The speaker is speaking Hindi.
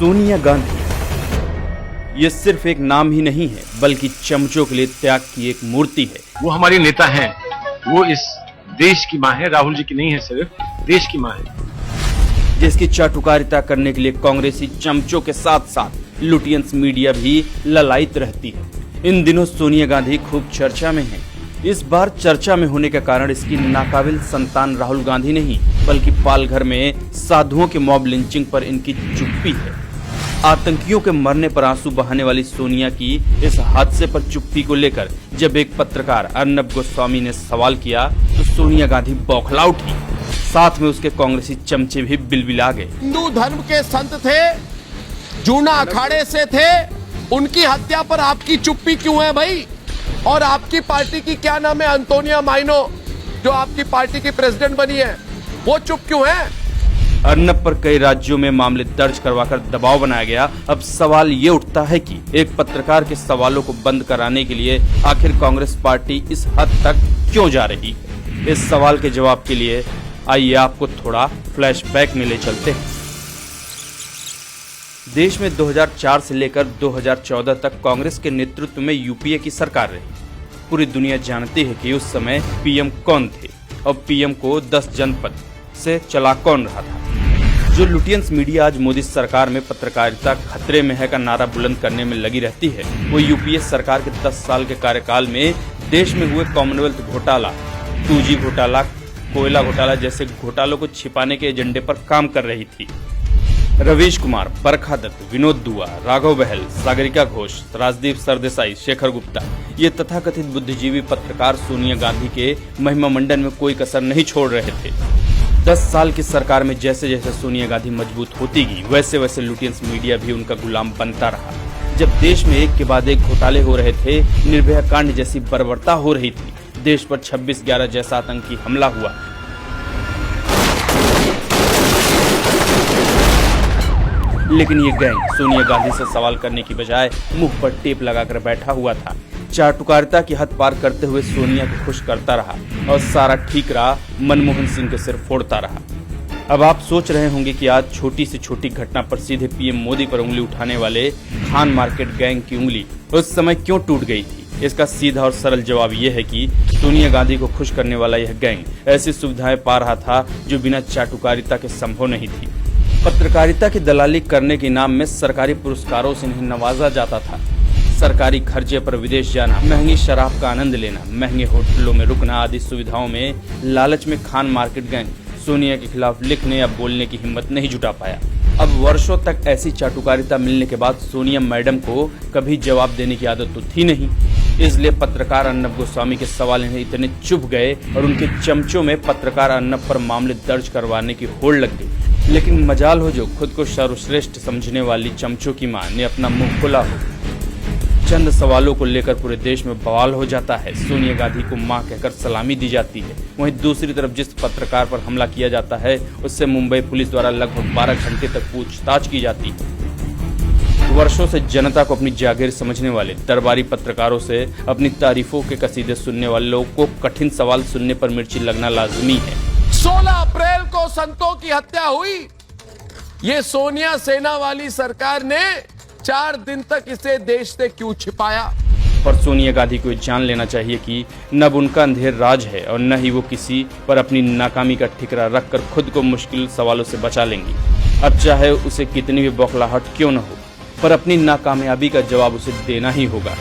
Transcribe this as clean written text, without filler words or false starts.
सोनिया गांधी ये सिर्फ एक नाम ही नहीं है, बल्कि चमचों के लिए त्याग की एक मूर्ति है। वो हमारी नेता हैं, वो इस देश की मां है, राहुल जी की नहीं है, सिर्फ देश की मां है। जिसकी चाटुकारिता करने के लिए कांग्रेसी चमचों के साथ साथ लुटियंस मीडिया भी ललायित रहती है। इन दिनों सोनिया गांधी खूब चर्चा में है। इस बार चर्चा में होने का कारण इसकी नाकाबिल संतान राहुल गांधी नहीं, बल्कि पालघर में साधुओं के मॉब लिंचिंग पर इनकी चुप्पी है। आतंकियों के मरने पर आंसू बहाने वाली सोनिया की इस हादसे पर चुप्पी को लेकर जब एक पत्रकार अर्नब गोस्वामी ने सवाल किया तो सोनिया गांधी बौखला उठी। साथ में उसके कांग्रेसी चमचे भी बिलबिला गए। हिंदू धर्म के संत थे, जूना अखाड़े से थे, उनकी हत्या पर आपकी चुप्पी क्यों है भाई? और आपकी पार्टी की क्या नाम है, अंतोनिया माइनो, जो आपकी पार्टी की प्रेसिडेंट बनी है, वो चुप क्यों है? अर्नब पर कई राज्यों में मामले दर्ज करवाकर दबाव बनाया गया। अब सवाल ये उठता है कि एक पत्रकार के सवालों को बंद कराने के लिए आखिर कांग्रेस पार्टी इस हद तक क्यों जा रही है? इस सवाल के जवाब के लिए आइए आपको थोड़ा फ्लैशबैक में ले चलते हैं। देश में 2004 से लेकर 2014 तक कांग्रेस के नेतृत्व में यूपीए की सरकार रही। पूरी दुनिया जानती है कि उस समय पीएम कौन थे और पीएम को 10 जनपद से चला कौन रहा था। जो लुटियंस मीडिया आज मोदी सरकार में पत्रकारिता खतरे में है का नारा बुलंद करने में लगी रहती है, वो यूपीए सरकार के 10 साल के कार्यकाल में देश में हुए कॉमनवेल्थ घोटाला, 2G घोटाला, कोयला घोटाला जैसे घोटालों को छिपाने के एजेंडे पर काम कर रही थी। रवीश कुमार, बरखा दत्त, विनोद दुआ, राघव बहल, सागरिका घोष, राजदीप सरदेसाई, शेखर गुप्ता, ये तथाकथित बुद्धिजीवी पत्रकार सोनिया गांधी के महिमा मंडन में कोई कसर नहीं छोड़ रहे थे। 10 साल की सरकार में जैसे जैसे सोनिया गांधी मजबूत होती गई, वैसे वैसे लुटियंस मीडिया भी उनका गुलाम बनता रहा। जब देश में एक के बाद एक घोटाले हो रहे थे, निर्भया कांड जैसी बर्बरता हो रही थी, देश पर 26/11 जैसा आतंकी हमला हुआ, लेकिन ये गैंग सोनिया गांधी से सवाल करने की बजाय मुंह पर टेप लगाकर बैठा हुआ था। चाटुकारिता की हद पार करते हुए सोनिया को खुश करता रहा और सारा ठीक रहा, मनमोहन सिंह के सिर फोड़ता रहा। अब आप सोच रहे होंगे कि आज छोटी से छोटी घटना पर सीधे पीएम मोदी पर उंगली उठाने वाले खान मार्केट गैंग की उंगली उस समय क्यों टूट गई थी? इसका सीधा और सरल जवाब यह है कि सोनिया गांधी को खुश करने वाला यह गैंग ऐसी सुविधाएं पा रहा था जो बिना चाटुकारिता के संभव नहीं थी। पत्रकारिता की दलाली करने के नाम में सरकारी पुरस्कारों से इन्हें नवाजा जाता था। सरकारी खर्चे पर विदेश जाना, महंगी शराब का आनंद लेना, महंगे होटलों में रुकना आदि सुविधाओं में लालच में खान मार्केट गैंग सोनिया के खिलाफ लिखने या बोलने की हिम्मत नहीं जुटा पाया। अब वर्षों तक ऐसी चाटुकारिता मिलने के बाद सोनिया मैडम को कभी जवाब देने की आदत तो थी नहीं, इसलिए पत्रकार अर्नब गोस्वामी के सवाल इन्हें इतने चुभ गए और उनके चमचों में पत्रकार अर्नब पर मामले दर्ज करवाने की होड़ लग गई। लेकिन मजाल हो जो खुद को सर्वश्रेष्ठ समझने वाली चमचों की मां ने अपना मुंह खुला हो। चंद सवालों को लेकर पूरे देश में बवाल हो जाता है। सोनिया गांधी को मां कहकर सलामी दी जाती है। वहीं दूसरी तरफ जिस पत्रकार पर हमला किया जाता है उससे मुंबई पुलिस द्वारा लगभग 12 घंटे तक पूछताछ की जाती है। वर्षों से जनता को अपनी जागीर समझने वाले दरबारी पत्रकारों से अपनी तारीफों के कसीदे सुनने वाले लोगों को कठिन सवाल सुनने पर मिर्ची लगना लाजमी है। 16 अप्रैल को संतों की हत्या हुई। ये सोनिया सेना वाली सरकार ने 4 दिन तक इसे देश से क्यों छिपाया? पर सोनिया गांधी को जान लेना चाहिए कि न उनका अंधेर राज है और न ही वो किसी पर अपनी नाकामी का ठिकरा रखकर खुद को मुश्किल सवालों से बचा लेंगी। अब चाहे उसे कितनी भी बौखलाहट क्यों न हो, पर अपनी नाकामयाबी का जवाब उसे देना ही होगा।